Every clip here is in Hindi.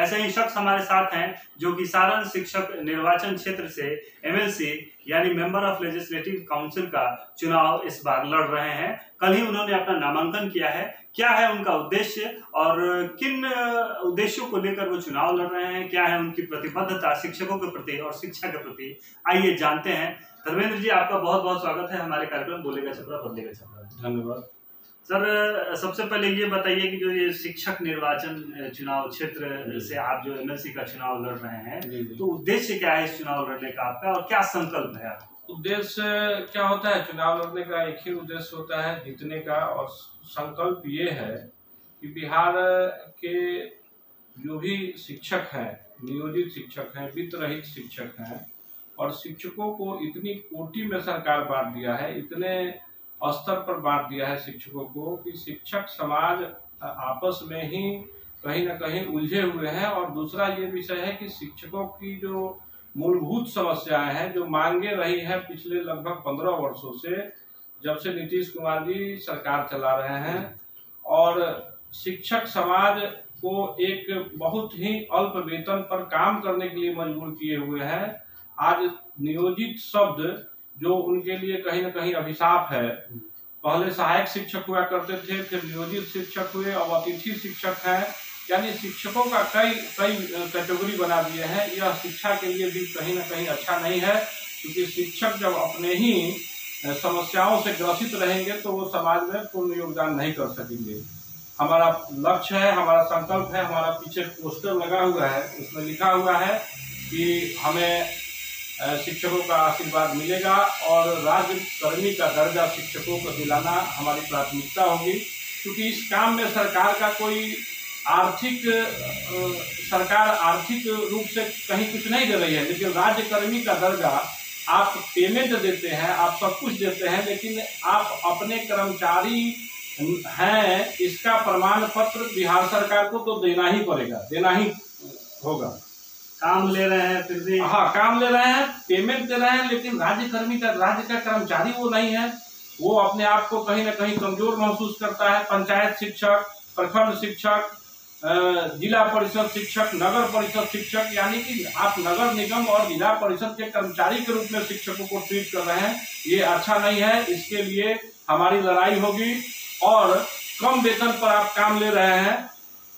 ऐसे ही शख्स हमारे साथ हैं जो कि सारण शिक्षक निर्वाचन क्षेत्र से एमएलसी यानी मेंबर ऑफ लेजिस्लेटिव काउंसिल का चुनाव इस बार लड़ रहे हैं। कल ही उन्होंने अपना नामांकन किया है। क्या है उनका उद्देश्य और किन उद्देश्यों को लेकर वो चुनाव लड़ रहे हैं, क्या है उनकी प्रतिबद्धता शिक्षकों के प्रति और शिक्षा के प्रति, आइए जानते हैं। धर्मेंद्र जी, आपका बहुत बहुत स्वागत है हमारे कार्यक्रम बोलेगा छपरा बदलेगा छपरा। धन्यवाद सर। सबसे पहले ये बताइए कि जो ये शिक्षक निर्वाचन चुनाव क्षेत्र से आप जो एमएलसी का चुनाव लड़ रहे हैं, तो उद्देश्य क्या है इस चुनाव लड़ने का आपका और क्या संकल्प है आपका? उद्देश्य क्या होता है? चुनाव लड़ने का एक ही उद्देश्य होता है, जीतने का। और संकल्प ये है कि बिहार के जो भी शिक्षक हैं, नियोजित शिक्षक हैं, वित्त रहित शिक्षक हैं, और शिक्षकों को इतनी कोटि में सरकार बांट दिया है, इतने स्तर पर बांट दिया है शिक्षकों को कि शिक्षक समाज आपस में ही कहीं ना कहीं उलझे हुए हैं। और दूसरा ये विषय है कि शिक्षकों की जो मूलभूत समस्याएं हैं, जो मांगे रही है पिछले लगभग 15 वर्षों से, जब से नीतीश कुमार जी सरकार चला रहे हैं, और शिक्षक समाज को एक बहुत ही अल्प वेतन पर काम करने के लिए मजबूर किए हुए हैं। आज नियोजित शब्द जो उनके लिए कहीं ना कहीं अभिशाप है। पहले सहायक शिक्षक हुआ करते थे, फिर नियोजित शिक्षक हुए, अब अतिथि शिक्षक हैं। यानी शिक्षकों का कई कैटेगरी बना दिए हैं। यह शिक्षा के लिए भी कहीं ना कहीं अच्छा नहीं है, क्योंकि शिक्षक जब अपने ही समस्याओं से ग्रसित रहेंगे तो वो समाज में पूर्ण योगदान नहीं कर सकेंगे। हमारा लक्ष्य है, हमारा संकल्प है, हमारा पीछे पोस्टर लगा हुआ है, उसमें लिखा हुआ है कि हमें शिक्षकों का आशीर्वाद मिलेगा और राज्य कर्मी का दर्जा शिक्षकों को दिलाना हमारी प्राथमिकता होगी। क्योंकि इस काम में सरकार का कोई सरकार आर्थिक रूप से कहीं कुछ नहीं दे रही है, लेकिन राज्य कर्मी का दर्जा आप पेमेंट देते हैं, आप सब कुछ देते हैं, लेकिन आप अपने कर्मचारी हैं इसका प्रमाण पत्र बिहार सरकार को तो देना ही पड़ेगा, देना ही होगा। काम ले रहे हैं फिर भी, हाँ काम ले रहे हैं, पेमेंट दे रहे हैं, लेकिन राज्य का कर्मचारी वो नहीं है। वो अपने आप को कहीं ना कहीं कमजोर महसूस करता है। पंचायत शिक्षक, प्रखंड शिक्षक, जिला परिषद शिक्षक, नगर परिषद शिक्षक, यानी कि आप नगर निगम और जिला परिषद के कर्मचारी के रूप में शिक्षकों को ट्रीट कर रहे हैं। ये अच्छा नहीं है, इसके लिए हमारी लड़ाई होगी। और कम वेतन पर आप काम ले रहे हैं,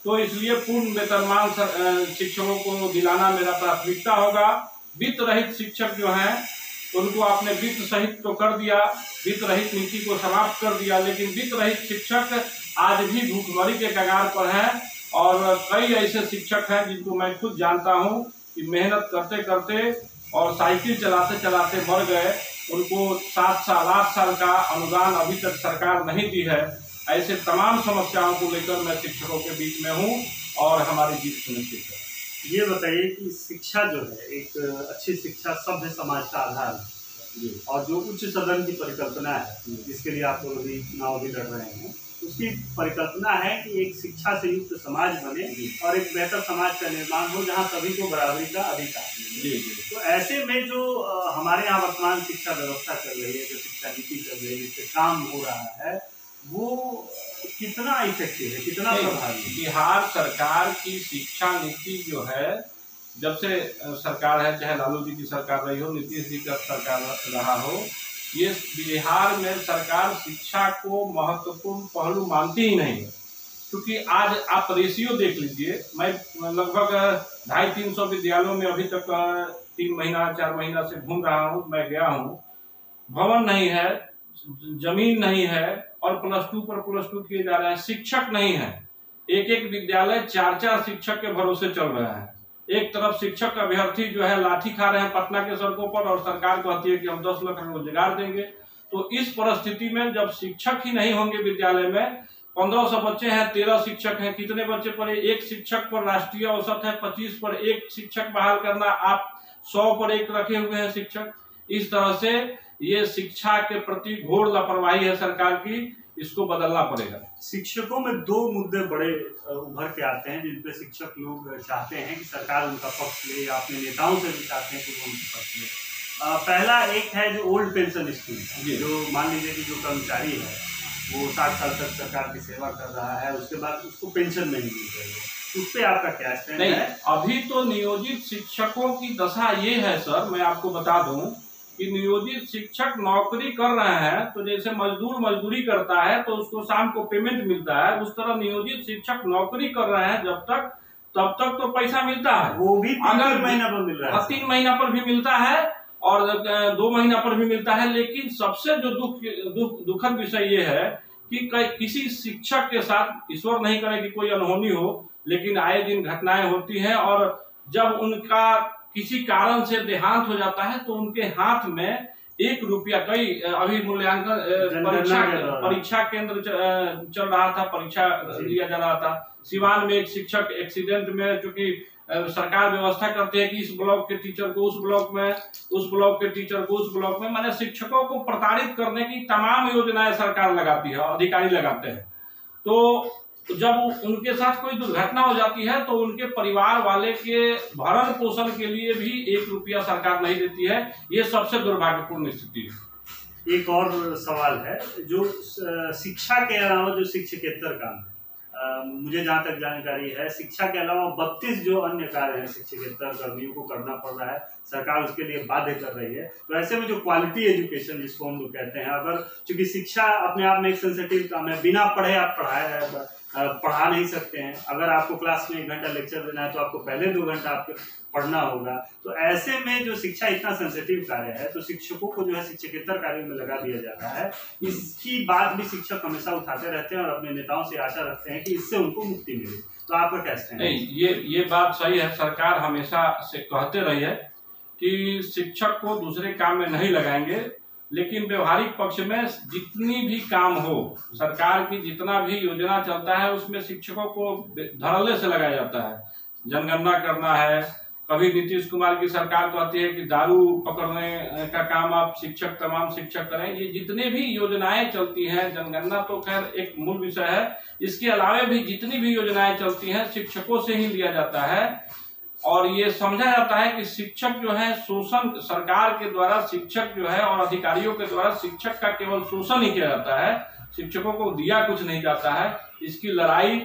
तो इसलिए पूर्ण वेतनमान शिक्षकों को दिलाना मेरा प्राथमिकता होगा। वित्त रहित शिक्षक जो हैं उनको आपने वित्त सहित तो कर दिया, वित्त रहित नीति को समाप्त कर दिया, लेकिन वित्त रहित शिक्षक आज भी भूखमरी के कगार पर हैं। और कई ऐसे शिक्षक हैं जिनको मैं खुद जानता हूं कि मेहनत करते करते और साइकिल चलाते चलाते मर गए। उनको 7 साल 8 साल का अनुदान अभी तक सरकार नहीं दी है। ऐसे तमाम समस्याओं को लेकर मैं शिक्षकों के बीच में हूं और हमारी जीत सुनिश्चित है। ये बताइए कि शिक्षा जो है, एक अच्छी शिक्षा सभ्य समाज का आधार है, और जो उच्च सदन की परिकल्पना है जिसके लिए आप लोग अभी चुनाव भी लड़ रहे हैं, उसकी परिकल्पना है कि एक शिक्षा से युक्त समाज बने और एक बेहतर समाज का निर्माण हो जहाँ सभी को बराबरी का अधिकार मिले। तो ऐसे में जो हमारे यहाँ वर्तमान शिक्षा व्यवस्था चल रही है, जो शिक्षा नीति चल रही है, जिससे काम हो रहा है, वो कितना इफेक्टिव है, कितना प्रभावी? बिहार सरकार की शिक्षा नीति जो है, जब से सरकार है, चाहे लालू जी की सरकार रही हो, नीतीश जी का सरकार रहा हो, ये बिहार में सरकार शिक्षा को महत्वपूर्ण पहलू मानती ही नहीं है। क्योंकि आज आप रेशियो देख लीजिए, मैं लगभग 250-300 विद्यालयों में अभी तक 3 महीना 4 महीना से घूम रहा हूँ, मैं गया हूँ। भवन नहीं है, जमीन नहीं है, और +2 पर +2 किए जा रहे हैं। शिक्षक नहीं है, एक विद्यालय 4-4 शिक्षक के भरोसे चल रहा है। एक तरफ शिक्षक अभ्यर्थी जो है लाठी खा रहे हैं पटना के सड़कों पर, और सरकार कहती है कि हम 10 लाख रोजगार देंगे। तो इस परिस्थिति में जब शिक्षक ही नहीं होंगे विद्यालय में, 1500 बच्चे हैं, 13 शिक्षक हैं, कितने बच्चे पर एक शिक्षक पर राष्ट्रीय औसत है 25 पर 1 शिक्षक बहाल करना, आप 100 पर 1 रखे हुए हैं शिक्षक। इस तरह से ये शिक्षा के प्रति घोर लापरवाही है सरकार की, इसको बदलना पड़ेगा। शिक्षकों में 2 मुद्दे बड़े उभर के आते हैं जिन पे शिक्षक लोग चाहते हैं कि सरकार उनका पक्ष ले, या अपने नेताओं से भी चाहते हैं कि वो उनका पक्ष ले। पहला एक है जो ओल्ड पेंशन स्कीम, जो मान लीजिए कि जो कर्मचारी है वो 60 साल तक सरकार की सेवा कर रहा है, उसके बाद उसको पेंशन नहीं मिल रही है, उस पे आपका क्या स्टैंड है? अभी तो नियोजित शिक्षकों की दशा ये है सर, मैं आपको बता दूं कि नियोजित शिक्षक नौकरी कर रहे हैं तो जैसे मजदूर मजदूरी करता है तो उसको शाम को पेमेंट मिलता है, उस तरह नियोजित शिक्षक नौकरी कर रहे हैं तब तक तो पैसा मिलता है। वो भी 3 महीना पर मिल रहा है। 3 महीना पर भी मिलता है और 2 महीना पर भी मिलता है। लेकिन सबसे जो दुखद विषय ये है कि किसी शिक्षक के साथ, ईश्वर नहीं करे कि कोई अनहोनी हो, लेकिन आए दिन घटनाएं होती हैं और जब उनका किसी कारण से देहांत हो जाता है तो उनके हाथ में 1 रुपया, कई अभी मूल्यांकन परीक्षा केंद्र चल रहा था, परीक्षा लिया जा रहा था। सिवान में एक शिक्षक एक्सीडेंट में, चूंकि सरकार व्यवस्था करती है कि इस ब्लॉक के टीचर को उस ब्लॉक में, उस ब्लॉक के टीचर को उस ब्लॉक में, माने शिक्षकों को प्रताड़ित करने की तमाम योजनाएं सरकार लगाती है, अधिकारी लगाते हैं। तो जब उनके साथ कोई दुर्घटना हो जाती है तो उनके परिवार वाले के भरण पोषण के लिए भी 1 रुपया सरकार नहीं देती है। ये सबसे दुर्भाग्यपूर्ण स्थिति है। एक और सवाल है, जो शिक्षा के अलावा जो शिक्षकेतर काम है, मुझे जहाँ तक जानकारी है शिक्षा के अलावा 32 जो अन्य कार्य हैं शिक्षकेतर कर्मियों को करना पड़ रहा है, सरकार उसके लिए बाध्य कर रही है। तो ऐसे में जो क्वालिटी एजुकेशन जिसको हम लोग कहते हैं, अगर चूंकि शिक्षा अपने आप में एक सेंसिटिव काम है, बिना पढ़े आप पढ़ा नहीं सकते हैं। अगर आपको क्लास में 1 घंटा लेक्चर देना है तो आपको पहले 2 घंटा आपको पढ़ना होगा। तो ऐसे में जो शिक्षा इतना सेंसिटिव कार्य है तो शिक्षकों को जो है शिक्षकेतर कार्यों में लगा दिया जाता है। इसकी बात भी शिक्षक हमेशा उठाते रहते हैं और अपने नेताओं से आशा रखते हैं कि इससे उनको मुक्ति मिले। तो आपका क्या स्टैंड है? नहीं, ये बात सही है। सरकार हमेशा से कहते रही है कि शिक्षक को दूसरे काम में नहीं लगाएंगे, लेकिन व्यवहारिक पक्ष में जितनी भी काम हो, सरकार की जितना भी योजना चलता है उसमें शिक्षकों को धड़ल्ले से लगाया जाता है। जनगणना करना है, कभी नीतीश कुमार की सरकार कहती है कि दारू पकड़ने का काम आप तमाम शिक्षक करें। ये जितने भी योजनाएं चलती हैं, जनगणना तो खैर एक मूल विषय है, इसके अलावा भी जितनी भी योजनाएं चलती हैं शिक्षकों से ही लिया जाता है। और ये समझा जाता है कि शिक्षक जो है शोषण, सरकार के द्वारा शिक्षक जो है और अधिकारियों के द्वारा शिक्षक का केवल शोषण ही किया जाता है, शिक्षकों को दिया कुछ नहीं जाता है। इसकी लड़ाई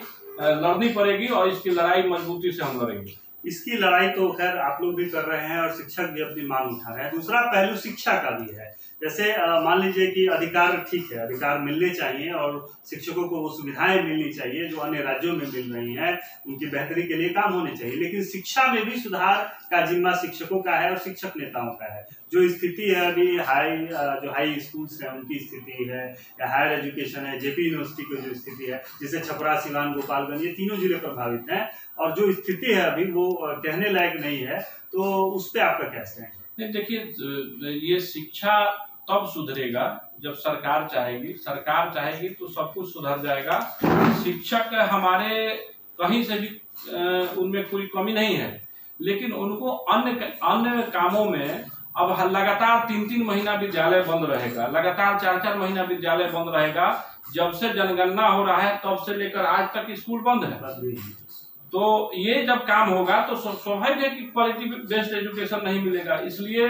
लड़नी पड़ेगी और इसकी लड़ाई मजबूती से हम लड़ेंगे। इसकी लड़ाई तो खैर आप लोग भी कर रहे हैं और शिक्षक भी अपनी मांग उठा रहे हैं। दूसरा पहलू शिक्षा का भी है। जैसे मान लीजिए कि अधिकार, ठीक है, अधिकार मिलने चाहिए और शिक्षकों को वो सुविधाएं मिलनी चाहिए जो अन्य राज्यों में मिल रही हैं, उनकी बेहतरी के लिए काम होने चाहिए। लेकिन शिक्षा में भी सुधार का जिम्मा शिक्षकों का है और शिक्षक नेताओं का है। जो स्थिति है अभी हाई स्कूल्स हैं उनकी स्थिति है, या हायर एजुकेशन है, जेपी यूनिवर्सिटी की जो स्थिति है, जैसे छपरा, सिवान, गोपालगंज, ये तीनों जिले प्रभावित हैं और जो स्थिति है अभी वो कहने लायक नहीं है। तो उस पर आपका क्या स्टैंड है? नहीं, देखिए, ये शिक्षा तब सुधरेगा जब सरकार चाहेगी। सरकार चाहेगी तो सब कुछ सुधर जाएगा। शिक्षक हमारे कहीं से भी उनमें कोई कमी नहीं है, लेकिन उनको अन्य कामों में अब लगातार 3-3 महीना विद्यालय बंद रहेगा, लगातार 4-4 महीना विद्यालय बंद रहेगा। जब से जनगणना हो रहा है तब से लेकर आज तक स्कूल बंद है। तो ये जब काम होगा तो स्वाभाविक है कि क्वालिटी बेस्ड एजुकेशन नहीं मिलेगा। इसलिए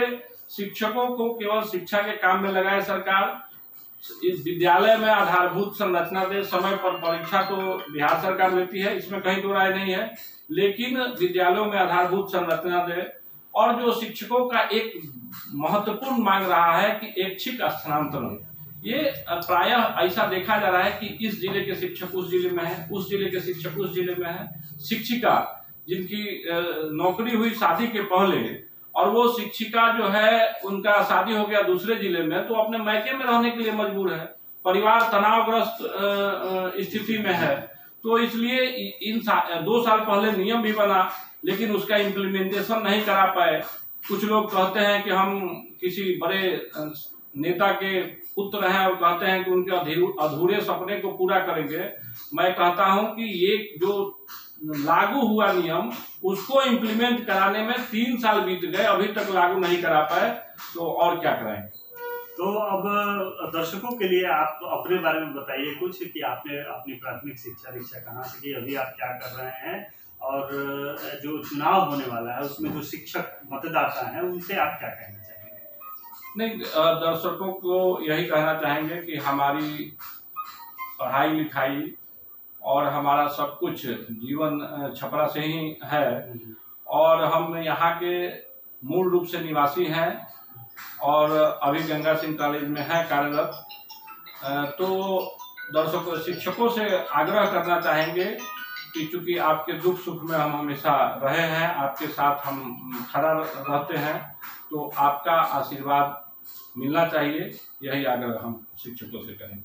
शिक्षकों को केवल शिक्षा के काम में लगाए सरकार। इस विद्यालय में आधारभूत संरचना दे, समय पर परीक्षा तो बिहार सरकार लेती है, इसमें कहीं दो राय नहीं है, लेकिन विद्यालयों में आधारभूत संरचना दे। और जो शिक्षकों का एक महत्वपूर्ण मांग रहा है कि ऐच्छिक स्थानांतरण, ये प्रायः ऐसा देखा जा रहा है कि इस जिले के शिक्षक उस जिले में है, उस जिले के शिक्षक उस जिले में है। शिक्षिका जिनकी नौकरी हुई शादी के पहले और वो शिक्षिका जो है उनका शादी हो गया दूसरे जिले में, तो अपने मायके में रहने के लिए मजबूर है, परिवार तनावग्रस्त स्थिति में है। तो इसलिए इन 2 साल पहले नियम भी बना, लेकिन उसका इम्प्लीमेंटेशन नहीं करा पाए। कुछ लोग कहते हैं कि हम किसी बड़े नेता के पुत्र हैं और कहते हैं कि उनके अधूरे सपने को पूरा करेंगे। मैं कहता हूं कि ये जो लागू हुआ नियम, उसको इम्प्लीमेंट कराने में 3 साल बीत गए, अभी तक लागू नहीं करा पाए, तो और क्या कराएंगे। तो अब दर्शकों के लिए आप अपने बारे में बताइए कुछ, कि आपने अपनी प्राथमिक शिक्षा कहाँ से की, अभी आप क्या कर रहे हैं, और जो चुनाव होने वाला है उसमें जो शिक्षक मतदाता हैं उनसे आप क्या कहना चाहेंगे? नहीं, दर्शकों को यही कहना चाहेंगे कि हमारी पढ़ाई लिखाई और हमारा सब कुछ जीवन छपरा से ही है और हम यहाँ के मूल रूप से निवासी हैं और अभी गंगा सिंह कॉलेज में है कार्यरत। तो दर्शकों शिक्षकों से आग्रह करना चाहेंगे कि चूँकि आपके दुख सुख में हम हमेशा रहे हैं, आपके साथ हम खड़ा रहते हैं, तो आपका आशीर्वाद मिलना चाहिए, यही आग्रह हम शिक्षकों से करेंगे।